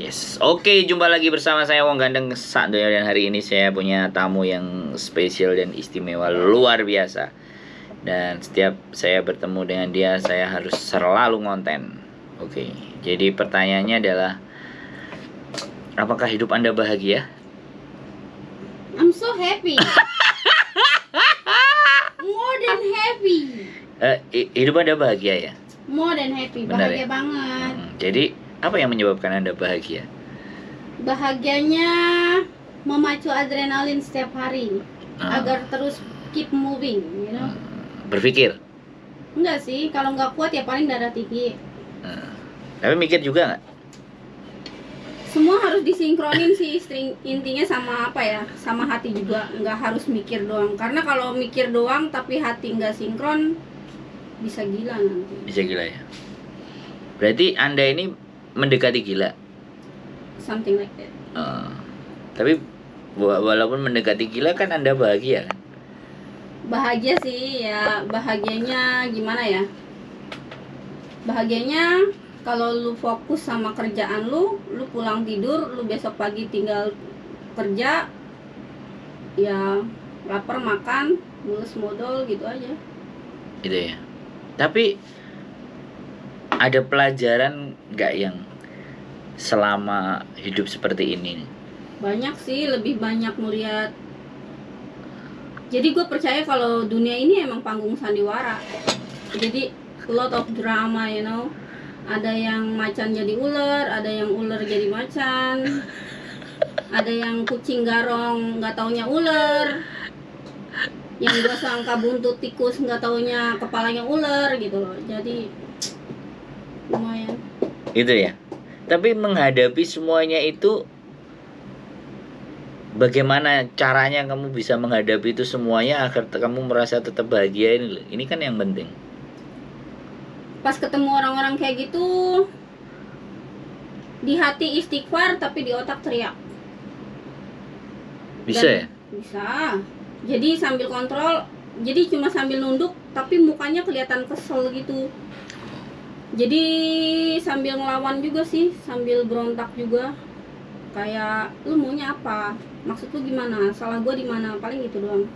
Yes. Oke, jumpa lagi bersama saya Wong Gandeng Sandoyo, dan hari ini saya punya tamu yang spesial dan istimewa luar biasa. Dan setiap saya bertemu dengan dia, saya harus selalu ngonten. Oke. Jadi pertanyaannya adalah, apakah hidup Anda bahagia? I'm so happy. More than happy. Hidup Anda bahagia ya? More than happy. Benar Bahagia ya? banget. Jadi apa yang menyebabkan Anda bahagia? Bahagianya memacu adrenalin setiap hari agar terus keep moving, you know. Berpikir? Enggak sih, kalau nggak kuat ya paling darah tinggi. Tapi mikir juga nggak? Semua harus disinkronin sih, intinya sama apa ya, sama hati juga. Nggak harus mikir doang, karena kalau mikir doang tapi hati nggak sinkron bisa gila nanti. Bisa gila ya? Berarti Anda ini mendekati gila? Something like that. Tapi walaupun mendekati gila kan Anda bahagia kan? Bahagia sih ya, bahagianya gimana ya? Bahagianya kalau lu fokus sama kerjaan lu pulang tidur, lu besok pagi tinggal kerja, ya lapar makan, mulus modal gitu aja. Gitu ya. Tapi ada pelajaran nggak yang selama hidup seperti ini? Banyak sih, lebih banyak melihat. Jadi gue percaya kalau dunia ini emang panggung sandiwara. Jadi lot of drama, you know. Ada yang macan jadi ular, ada yang ular jadi macan, ada yang kucing garong nggak taunya ular, yang gue sangka buntut tikus nggak taunya kepalanya ular gitu loh. Jadi lumayan. Itu ya. Tapi menghadapi semuanya itu, bagaimana caranya kamu bisa menghadapi itu semuanya agar kamu merasa tetap bahagia ini loh. Ini kan yang penting. Pas ketemu orang-orang kayak gitu, di hati istighfar tapi di otak teriak. Bisa ya? Bisa. Jadi sambil kontrol, jadi cuma sambil nunduk tapi mukanya kelihatan kesel gitu. Jadi sambil ngelawan juga sih, sambil berontak juga. Kayak lu maunya apa? Maksud lu gimana? Salah gua di mana? Paling gitu doang.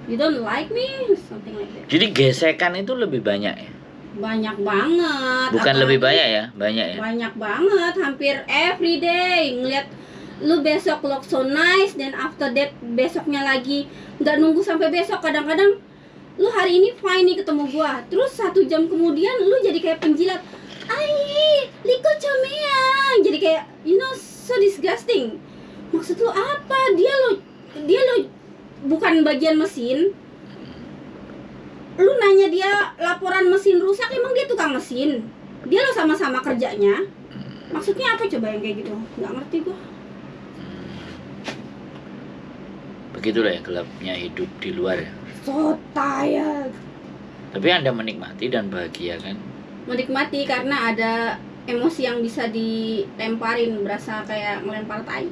You don't like me? Something like that. Jadi gesekan itu lebih banyak ya? Banyak banget. Bukan Apalagi lebih banyak ya? Banyak ya? Banyak banget, hampir every day ngeliat lu besok look so nice, dan after that besoknya lagi nggak nunggu sampai besok, kadang-kadang lu hari ini fine nih ketemu gua, terus 1 jam kemudian lu jadi kayak penjilat, ai liko comeang, jadi kayak you know, so disgusting. Maksud lu apa? Dia lo bukan bagian mesin, lu nanya dia laporan mesin rusak, emang dia tukang mesin? Dia lo sama-sama kerjanya. Maksudnya apa coba yang kayak gitu? Nggak ngerti gua. Begitulah ya gelapnya hidup di luar ya. So tired. Tapi Anda menikmati dan bahagia kan? Menikmati karena ada emosi yang bisa dilemparin, berasa kayak melempar tai.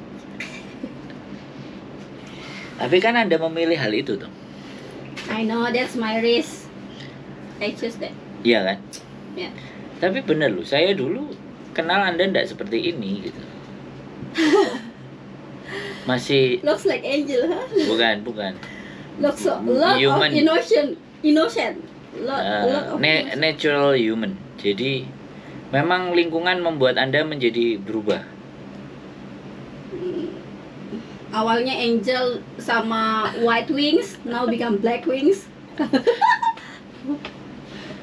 Tapi kan Anda memilih hal itu tuh. I know, that's my risk. I choose that. Iya kan? Ya. Tapi bener loh, saya dulu kenal Anda enggak seperti ini gitu. Masih Looks like angel, huh? bukan. Looks so lot Human. of innocent. Lot of Natural human. Jadi memang lingkungan membuat Anda menjadi berubah. Awalnya angel sama white wings, now become black wings.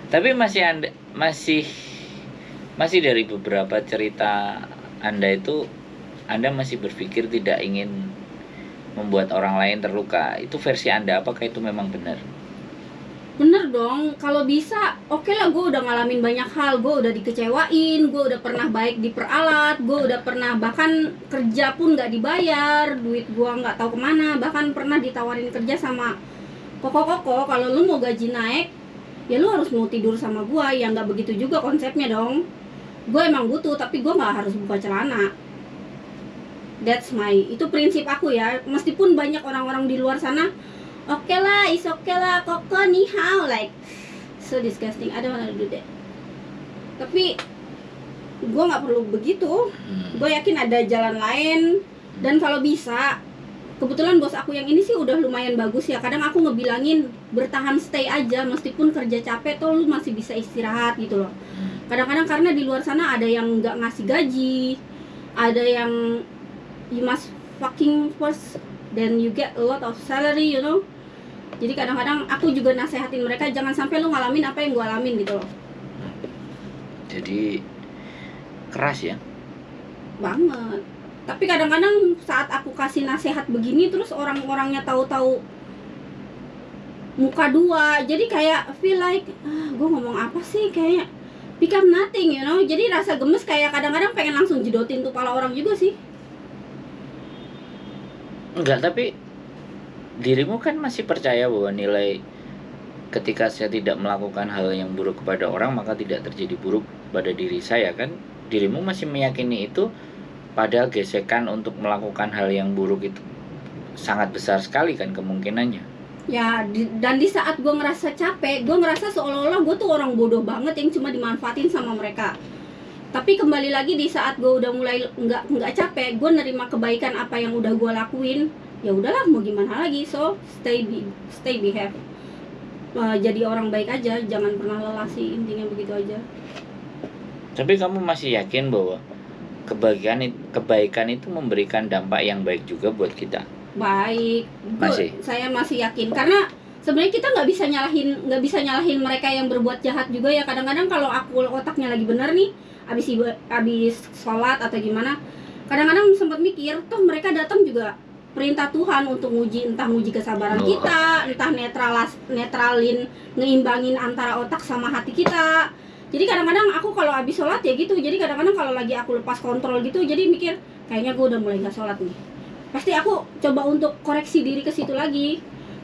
Tapi masih dari beberapa cerita Anda itu, Anda masih berpikir tidak ingin membuat orang lain terluka. Itu versi Anda, apakah itu memang benar? Bener dong, kalau bisa oke lah, gue udah ngalamin banyak hal. Gue udah dikecewain, gue udah pernah baik diperalat, gue udah pernah bahkan kerja pun gak dibayar, duit gue gak tahu kemana. Bahkan pernah ditawarin kerja sama koko, kalau lu mau gaji naik ya lu harus mau tidur sama gue. Ya gak begitu juga konsepnya dong. Gue emang butuh, tapi gue gak harus buka celana. That's itu prinsip aku ya. Meskipun banyak orang-orang di luar sana, oke lah, is okay lah, koko ni hao, like so disgusting. I don't wanna do that. Tapi gue nggak perlu begitu. Gue yakin ada jalan lain. Dan kalau bisa, kebetulan bos aku yang ini sih udah lumayan bagus ya. Kadang aku ngebilangin bertahan stay aja, meskipun kerja capek tuh lu masih bisa istirahat gitu loh. Kadang-kadang karena di luar sana ada yang nggak ngasih gaji, ada yang you must fucking first then you get a lot of salary, you know. Jadi kadang-kadang aku juga nasehatin mereka jangan sampai lu ngalamin apa yang gue alamin gitu loh. Jadi keras ya. Banget. Tapi kadang-kadang saat aku kasih nasihat begini terus orang-orangnya tahu-tahu muka dua, jadi kayak feel like gue ngomong apa sih, kayak become nothing, you know. Jadi rasa gemes, kayak kadang-kadang pengen langsung jedotin tuh pala orang juga sih. Enggak, tapi dirimu kan masih percaya bahwa nilai ketika saya tidak melakukan hal yang buruk kepada orang maka tidak terjadi buruk pada diri saya kan. Dirimu masih meyakini itu, padahal gesekan untuk melakukan hal yang buruk itu sangat besar sekali kan kemungkinannya. Ya, dan di saat gue ngerasa capek, gue ngerasa seolah-olah gue tuh orang bodoh banget yang cuma dimanfaatin sama mereka. Tapi kembali lagi di saat gue udah mulai nggak capek, gue nerima kebaikan apa yang udah gue lakuin. Ya udahlah, mau gimana lagi. So stay behave. Jadi orang baik aja, jangan pernah lelah sih, intinya begitu aja. Tapi kamu masih yakin bahwa kebaikan itu memberikan dampak yang baik juga buat kita? Baik, Masih? saya masih yakin, karena sebenarnya kita nggak bisa nyalahin mereka yang berbuat jahat juga ya. Kadang-kadang kalau aku otaknya lagi benar nih, abis sholat atau gimana, kadang-kadang sempat mikir toh mereka datang juga perintah Tuhan untuk entah nguji kesabaran kita, entah netralin, ngeimbangin antara otak sama hati kita. Jadi kadang-kadang aku kalau habis sholat ya gitu. Jadi kadang-kadang kalau lagi aku lepas kontrol gitu, jadi mikir kayaknya gue udah mulai nggak sholat nih. Pasti aku coba untuk koreksi diri ke situ lagi.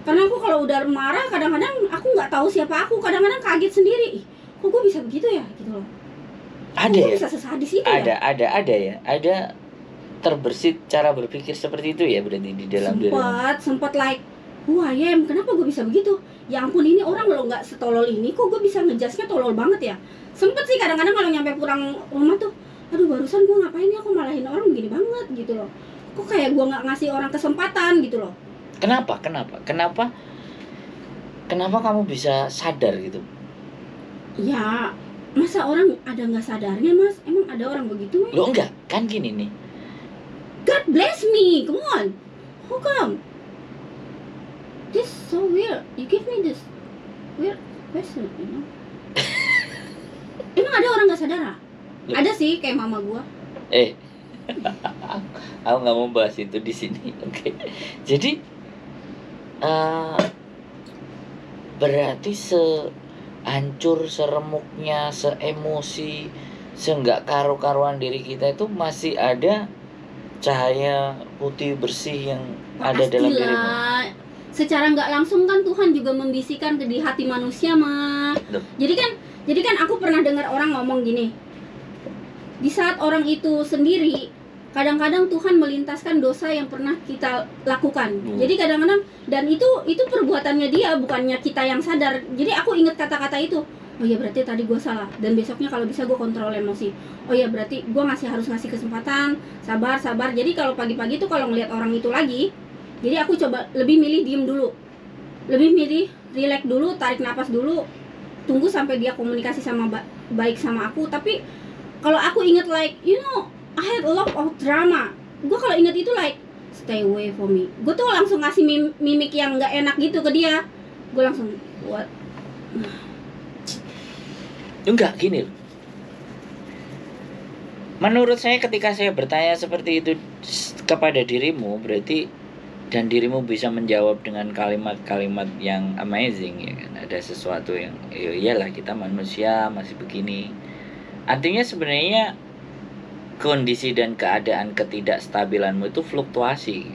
Karena aku kalau udah marah kadang-kadang aku nggak tahu siapa aku. Kadang-kadang kaget sendiri. Ih, kok gue bisa begitu ya gitu loh. Ada ya? Bisa sesadis itu ada ya? ya. Ada terbersit cara berpikir seperti itu ya berarti di dalam diri. Sempat like, who I am, kenapa gue bisa begitu? Ya ampun, ini orang lo nggak setolol ini, kok gue bisa ngejasnya tolol banget ya? Sempet sih kadang-kadang kalau nyampe pulang rumah tuh, aduh barusan gue ngapain ya, aku malahin orang begini banget gitu loh. Kok kayak gue nggak ngasih orang kesempatan gitu loh. Kenapa kamu bisa sadar gitu? Ya masa orang ada nggak sadarnya mas? Emang ada orang begitu? Lo enggak, kan gini nih. God bless me, come on. How come? This so weird. You give me this weird question, you know? Emang ada orang nggak sadar? Ada sih, kayak mama gua. Aku nggak mau bahas itu di sini, oke? Jadi berarti sehancur, seremuknya, seemosi, seenggak karu-karuan diri kita itu masih ada cahaya putih bersih yang ada dalam dirimu. Secara nggak langsung kan Tuhan juga membisikkan di hati manusia mah. Jadi kan aku pernah dengar orang ngomong gini, di saat orang itu sendiri, kadang-kadang Tuhan melintaskan dosa yang pernah kita lakukan. Jadi kadang-kadang, dan itu perbuatannya dia, bukannya kita yang sadar. Jadi aku ingat kata-kata itu. Oh ya berarti tadi gue salah, dan besoknya kalau bisa gue kontrol emosi. Oh ya berarti gue harus ngasih kesempatan, sabar. Jadi kalau pagi-pagi tuh kalau ngelihat orang itu lagi, jadi aku coba lebih milih diem dulu, lebih milih relax dulu, tarik napas dulu, tunggu sampai dia komunikasi sama baik sama aku. Tapi kalau aku inget like, you know, I had a lot of drama, gue kalau inget itu like, stay away from me. Gue tuh langsung ngasih mimik yang nggak enak gitu ke dia. Gue langsung what? Enggak, gini loh. Menurut saya ketika saya bertanya seperti itu kepada dirimu, berarti dan dirimu bisa menjawab dengan kalimat-kalimat yang amazing ya kan. Ada sesuatu yang iyalah kita manusia masih begini. Artinya sebenarnya kondisi dan keadaan ketidakstabilanmu itu fluktuasi.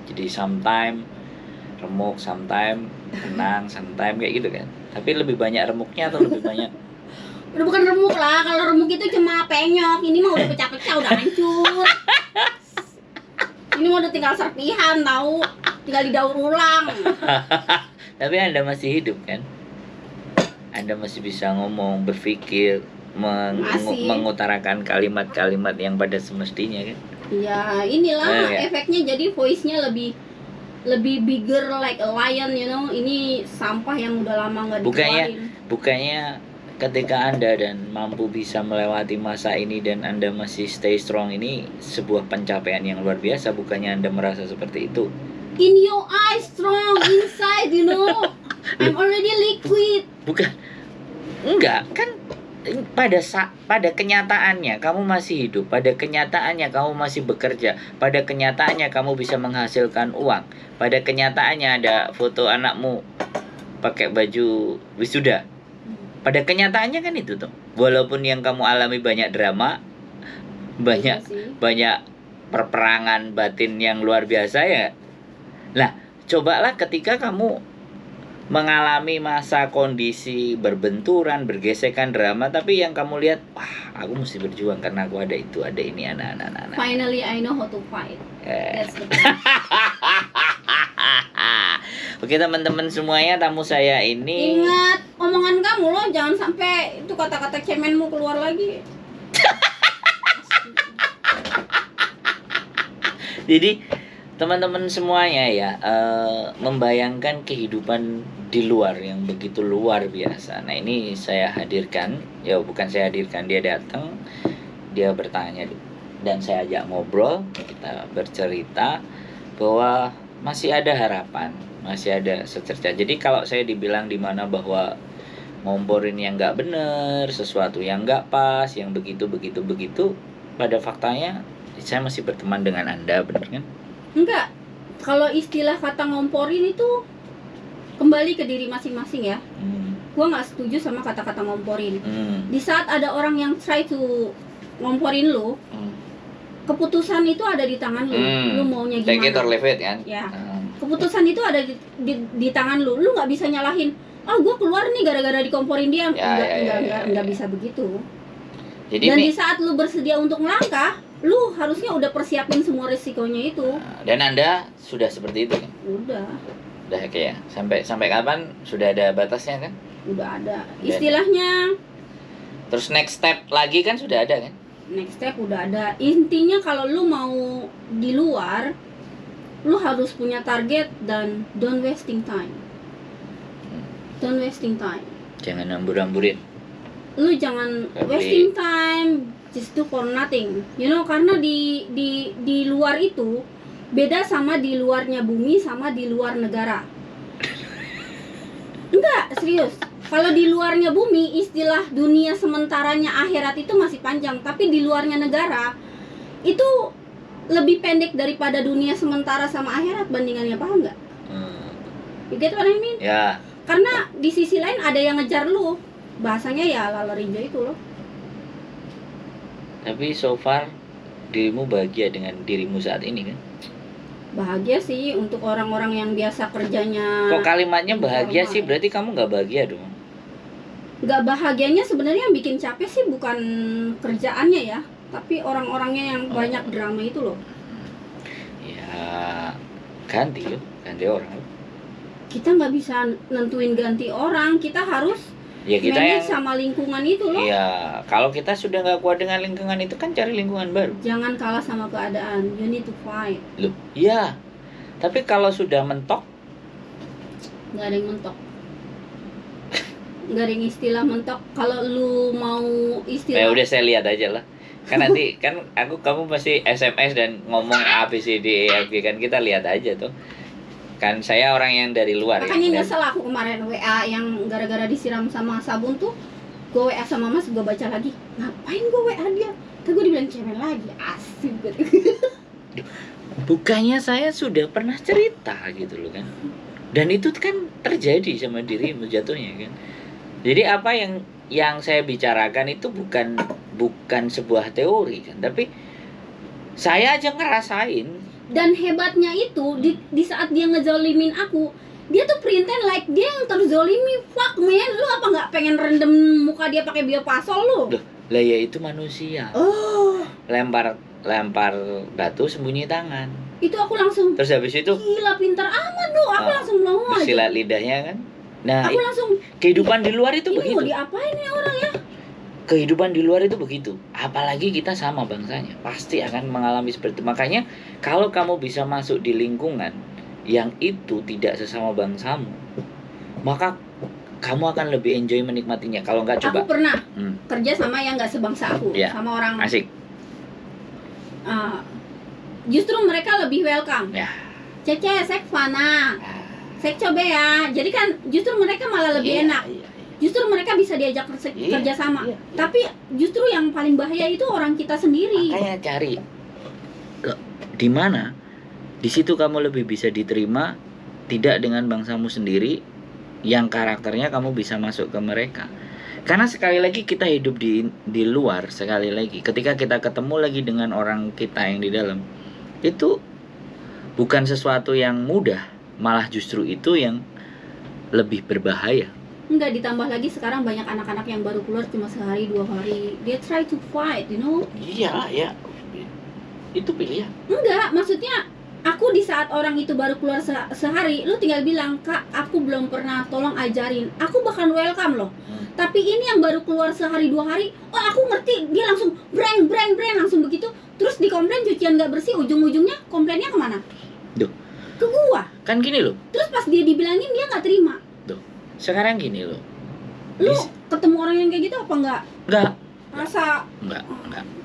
Jadi sometime remuk, sometime tenang, sometime kayak gitu kan. Tapi lebih banyak remuknya atau lebih banyak? Udah bukan remuk lah, kalau remuk itu cuma penyok. Ini mah udah pecah-pecah, udah hancur. Ini mah udah tinggal serpihan tahu, tinggal didaur ulang. Tapi Anda masih hidup kan? Anda masih bisa ngomong, berpikir, Masih. mengutarakan kalimat-kalimat yang pada semestinya kan. Ya inilah Ya. efeknya, jadi voice-nya lebih bigger like a lion, you know. Ini sampah yang udah lama nggak dikeluarin. Bukannya ketika Anda dan mampu bisa melewati masa ini dan Anda masih stay strong, ini sebuah pencapaian yang luar biasa. Bukannya Anda merasa seperti itu? In your eyes strong, inside, you know. I'm already liquid. Bukan. Enggak, kan pada kenyataannya kamu masih hidup, pada kenyataannya kamu masih bekerja, pada kenyataannya kamu bisa menghasilkan uang, pada kenyataannya ada foto anakmu pakai baju wisuda. Pada kenyataannya kan itu tuh. Walaupun yang kamu alami banyak drama, banyak Iya sih. banyak perperangan batin yang luar biasa ya. Nah, cobalah ketika kamu mengalami masa kondisi berbenturan, bergesekan, drama, tapi yang kamu lihat, wah, aku mesti berjuang karena aku ada itu, ada ini, anak-anak. Finally I know how to fight. That's the thing. Oke teman-teman semuanya, tamu saya ini Ingat omongan kamu loh, jangan sampai itu kata-kata cemenmu keluar lagi. Jadi teman-teman semuanya ya, membayangkan kehidupan di luar yang begitu luar biasa. Nah ini saya hadirkan, ya bukan saya hadirkan, dia datang, dia bertanya dan saya ajak ngobrol, kita bercerita bahwa masih ada harapan, masih ada secerca. Jadi kalau saya dibilang di mana bahwa ngomporin yang nggak bener, sesuatu yang nggak pas, yang begitu, pada faktanya saya masih berteman dengan Anda, bener kan? Enggak. Kalau istilah kata ngomporin itu kembali ke diri masing-masing ya. Gua nggak setuju sama kata-kata ngomporin. Di saat ada orang yang try to ngomporin lu, keputusan itu ada di tangan lu. Lu maunya gimana? Take it or leave it kan? Ya. Keputusan itu ada di tangan lu. Lu nggak bisa nyalahin. Gua keluar nih gara-gara dikomporin dia. Nggak bisa begitu. Jadi Dan nih, di saat lu bersedia untuk melangkah, lu harusnya udah persiapin semua risikonya itu. dan Anda sudah seperti itu kan? Udah Kayak sampai kapan sudah ada batasnya kan? udah ada istilahnya. Terus next step lagi kan sudah ada kan? Next step udah ada. Intinya kalau lu mau di luar, lu harus punya target dan don't wasting time. Jangan hambur-hamburin. Lu jangan Tapi- wasting time just do for nothing, you know, karena di luar itu beda sama di luarnya bumi sama di luar negara. Enggak, serius. Kalau di luarnya bumi, istilah dunia sementaranya akhirat itu masih panjang, tapi di luarnya negara itu lebih pendek daripada dunia sementara sama akhirat bandingannya, paham nggak? You get what I mean? Ya, Karena di sisi lain ada yang ngejar lu. Bahasanya ya lalor hijau itu loh. tapi so far dirimu bahagia dengan dirimu saat ini kan? Bahagia sih untuk orang-orang yang biasa kerjanya. Kok kalimatnya bahagia normal. sih? Berarti kamu nggak bahagia dong? Nggak bahagianya sebenarnya yang bikin capek sih bukan kerjaannya ya, tapi orang-orangnya yang banyak drama itu loh. Ya, ganti orang. Kita nggak bisa nentuin ganti orang, kita harus Ya kita manage yang, sama lingkungan itu loh. ya kalau kita sudah nggak kuat dengan lingkungan itu kan cari lingkungan baru. Jangan kalah sama keadaan, you need to fight. Loh, iya. Tapi kalau sudah mentok, Nggak ada yang mentok. Nggak ada yang istilah mentok. Kalau lu mau ya istilah udah saya lihat aja lah. Kan nanti kan kamu pasti SMS dan ngomong A B C D E F G kan, kita lihat aja tuh. Kan saya orang yang dari luar makanya ya. nyesel aku kemarin WA yang gara-gara disiram sama sabun tuh. Gue WA sama mas, gue baca lagi. Ngapain gue WA dia? Kan gue dibilang cemen lagi. Asik gitu. Bukannya saya sudah pernah cerita gitu loh kan. Dan itu kan terjadi sama dirimu jatuhnya kan. Jadi apa yang saya bicarakan itu bukan sebuah teori kan, tapi saya aja ngerasain. Dan hebatnya itu di saat dia ngezolimin aku, dia tuh pretend like dia yang terzolimi. Fuck man, lu apa nggak pengen rendem muka dia pakai biopasol lu? Loh, lah ya itu manusia. Oh, Lempar batu sembunyi tangan. itu aku langsung Terus habis itu gila pintar amat lu. Aku langsung melongo aja. bersilat lidahnya kan. Nah, Aku langsung kehidupan di luar itu ini mau begitu. diapain ya orang ya? kehidupan di luar itu begitu. Apalagi kita sama bangsanya, pasti akan mengalami seperti itu. Makanya kalau kamu bisa masuk di lingkungan yang itu tidak sesama bangsamu, maka kamu akan lebih enjoy menikmatinya. Kalau nggak coba. Aku pernah Hmm, kerja sama yang nggak sebangsa aku, Ya. sama orang asik. justru mereka lebih welcome. Ya. Cece, sek fana, sek coba ya. Jadi kan justru mereka malah lebih Iya, enak. iya, iya. Justru mereka bisa diajak Iya, kerja sama. iya. Tapi justru yang paling bahaya itu orang kita sendiri. Makanya cari di mana di situ kamu lebih bisa diterima, tidak dengan bangsamu sendiri yang karakternya kamu bisa masuk ke mereka. Karena sekali lagi kita hidup di luar, sekali lagi ketika kita ketemu lagi dengan orang kita yang di dalam, itu bukan sesuatu yang mudah, malah justru itu yang lebih berbahaya. Enggak, ditambah lagi sekarang banyak anak-anak yang baru keluar cuma sehari 2 hari. Dia try to fight, you know. Iya, ya. Itu pilihan. Enggak, maksudnya aku di saat orang itu baru keluar sehari, lu tinggal bilang, "Kak, aku belum pernah, tolong ajarin." Aku bahkan welcome loh. Tapi ini yang baru keluar sehari 2 hari, oh aku ngerti, dia langsung breng langsung begitu. Terus dikomplain cucian nggak bersih, ujung-ujungnya komplainnya kemana? Duh. Ke gua. Kan gini loh. Terus pas dia dibilangin dia nggak terima. Sekarang gini loh. Lu ketemu orang yang kayak gitu apa enggak? Enggak. Rasa Enggak.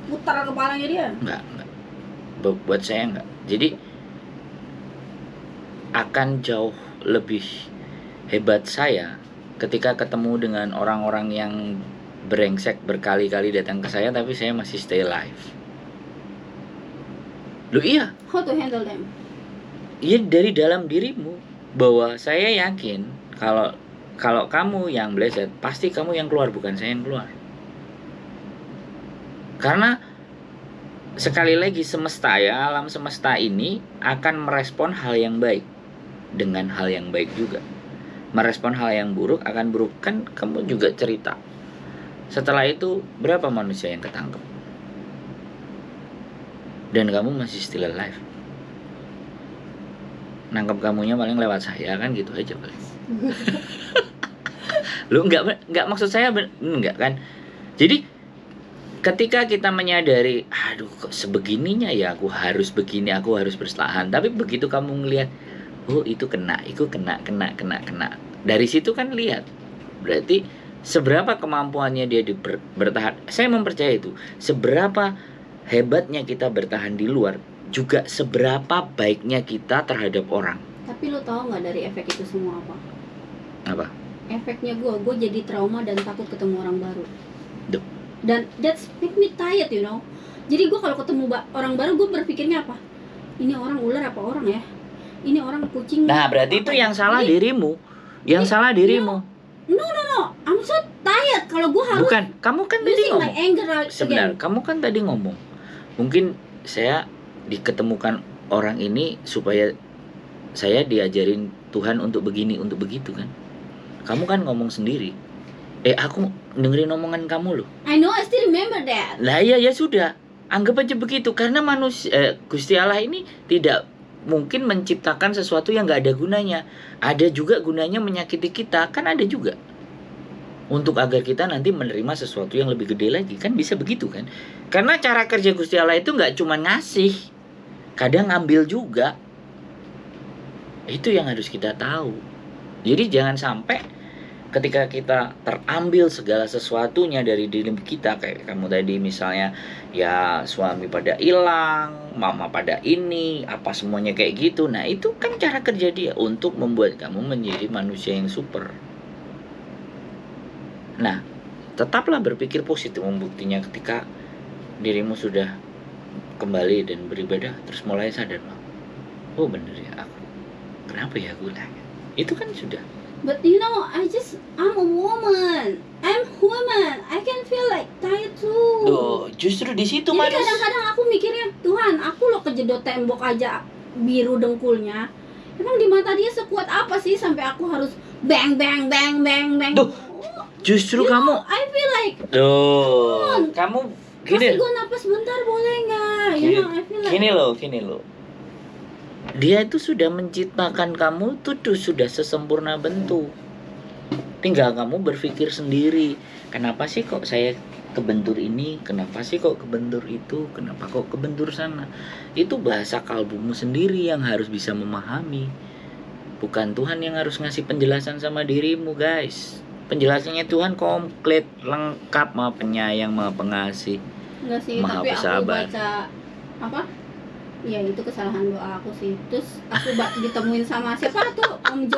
putar kepalanya dia. Enggak. Buat saya enggak. Jadi akan jauh lebih hebat saya ketika ketemu dengan orang-orang yang brengsek berkali-kali datang ke saya tapi saya masih stay alive. Loh iya. How to handle them? Iya, dari dalam dirimu, bahwa saya yakin kalau kamu yang blessed, pasti kamu yang keluar, bukan saya yang keluar. Karena sekali lagi semesta ya, alam semesta ini akan merespon hal yang baik dengan hal yang baik juga. Merespon hal yang buruk akan buruk. Kan kamu juga cerita. Setelah itu berapa manusia yang ketangkep? Dan kamu masih still alive. Nangkep kamunya paling lewat saya, kan gitu aja paling. Lu enggak maksud saya enggak kan. Jadi ketika kita menyadari, aduh kok sebegininya ya, aku harus begini, aku harus bertahan. Tapi begitu kamu ngelihat, oh itu kena. Dari situ kan lihat, berarti seberapa kemampuannya dia bertahan. Saya mempercayai itu. Seberapa hebatnya kita bertahan di luar, juga seberapa baiknya kita terhadap orang. Tapi lu tahu nggak dari efek itu semua apa? Apa? Efeknya gue jadi trauma dan takut ketemu orang baru. Duh. Dan that's make me tired, you know. Jadi gue kalau ketemu orang baru, gue berpikirnya apa? Ini orang ular apa orang ya? Ini orang kucing. Nah, berarti itu yang salah dirimu. Yang salah dirimu. No, I'm so tired. Kalau gue harus Bukan, kamu kan tadi using my ngomong. anger Sebentar, again. kamu kan tadi ngomong. Mungkin saya diketemukan orang ini supaya saya diajarin Tuhan untuk begini, untuk begitu kan. Kamu kan ngomong sendiri. Aku dengerin omongan kamu loh. I know, I still remember that. Lah iya ya sudah. Anggap aja begitu, karena manusia Gusti Allah ini tidak mungkin menciptakan sesuatu yang nggak ada gunanya. Ada juga gunanya menyakiti kita, kan ada juga. Untuk agar kita nanti menerima sesuatu yang lebih gede lagi, kan bisa begitu kan? Karena cara kerja Gusti Allah itu nggak cuma ngasih, kadang ngambil juga. Itu yang harus kita tahu. Jadi jangan sampai ketika kita terambil segala sesuatunya dari diri kita, kayak kamu tadi misalnya, ya suami pada hilang, mama pada ini, apa semuanya kayak gitu. Nah itu kan cara kerja dia untuk membuat kamu menjadi manusia yang super. Nah tetaplah berpikir positif, membuktinya ketika dirimu sudah kembali dan beribadah, terus mulai sadar, oh bener ya aku, kenapa ya aku nanya, itu kan sudah. But you know, I'm a woman. I'm human. I can feel like tired too. Duh, justru di situ Jadi manusia. kadang-kadang aku mikirnya, Tuhan, aku lo kejedot tembok aja biru dengkulnya. Emang di mata dia sekuat apa sih sampai aku harus bang. Duh, justru You kamu. know, I feel like, Duh, kamu kasih gini. gue napas bentar boleh nggak? You know, I feel like. Gini loh. Dia itu sudah menciptakan kamu tuh sudah sesempurna bentuk. Tinggal kamu berpikir sendiri. Kenapa sih kok saya kebentur ini, kenapa sih kok kebentur itu, kenapa kok kebentur sana. Itu bahasa kalbumu sendiri yang harus bisa memahami. Bukan Tuhan yang harus ngasih penjelasan sama dirimu, guys. Penjelasannya Tuhan komplit, lengkap, Maha Penyayang, Maha Pengasih, Enggak sih, Maha tapi aku Pesabar. baca apa? Ya itu kesalahan doa aku sih. Terus aku ditemuin sama siapa tuh? Om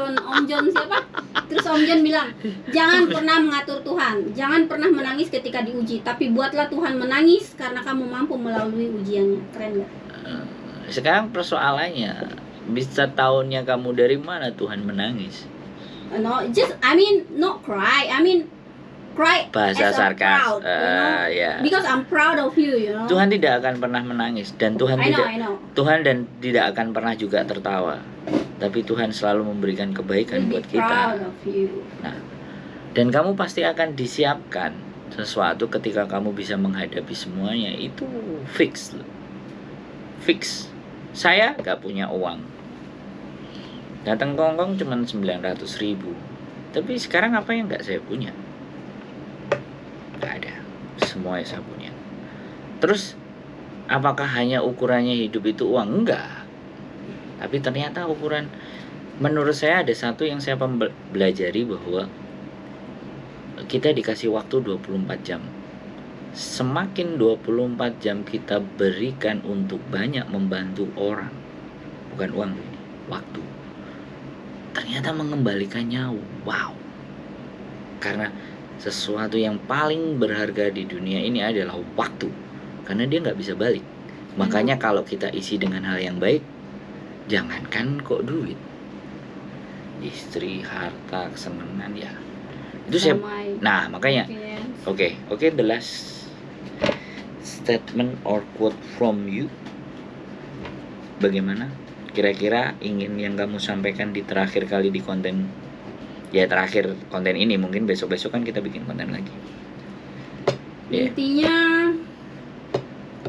John siapa? Terus Om John bilang, "Jangan pernah mengatur Tuhan. Jangan pernah menangis ketika diuji, tapi buatlah Tuhan menangis karena kamu mampu melalui ujiannya." Keren gak? Sekarang persoalannya, bisa tahunya kamu dari mana Tuhan menangis? No, just not cry. Cry Bahasa as I'm sarkas. proud, Ya. because I'm proud of you, Tuhan tidak akan pernah menangis, dan Tuhan I tidak know. Tuhan dan tidak akan pernah juga tertawa. Tapi Tuhan selalu memberikan kebaikan We'll be buat proud kita. of you. Nah, dan kamu pasti akan disiapkan sesuatu ketika kamu bisa menghadapi semuanya. Itu fix loh. Fix. Saya gak punya uang. Datang ke Hongkong cuma 900.000. Tapi sekarang apa yang gak saya punya? Gak ada. Semua yang saya punya. Terus apakah hanya ukurannya hidup itu uang? Enggak. Tapi ternyata ukuran, menurut saya ada satu yang saya pelajari, bahwa kita dikasih waktu 24 jam. Semakin 24 jam kita berikan untuk banyak membantu orang, bukan uang ini, waktu, ternyata mengembalikannya wow. Karena sesuatu yang paling berharga di dunia ini adalah waktu, karena dia nggak bisa balik. Makanya kalau kita isi dengan hal yang baik, jangankan kok duit, istri, harta, kesenangan, ya itu saya. Damai. Nah makanya Confidence. oke, the last statement or quote from you. Bagaimana? Kira-kira ingin yang kamu sampaikan di terakhir kali di konten, ya terakhir konten ini, mungkin besok-besok kan kita bikin konten lagi. Ya. Intinya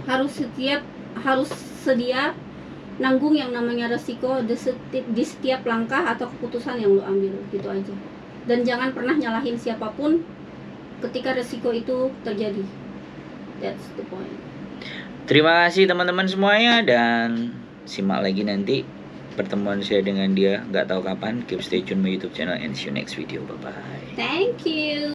harus sedia nanggung yang namanya resiko di setiap langkah atau keputusan yang lo ambil, gitu aja. Dan jangan pernah nyalahin siapapun ketika resiko itu terjadi. That's the point. Terima kasih teman-teman semuanya, dan simak lagi nanti pertemuan saya dengan dia, nggak tahu kapan. Keep stay tune my YouTube channel and see you next video. Bye bye. Thank you.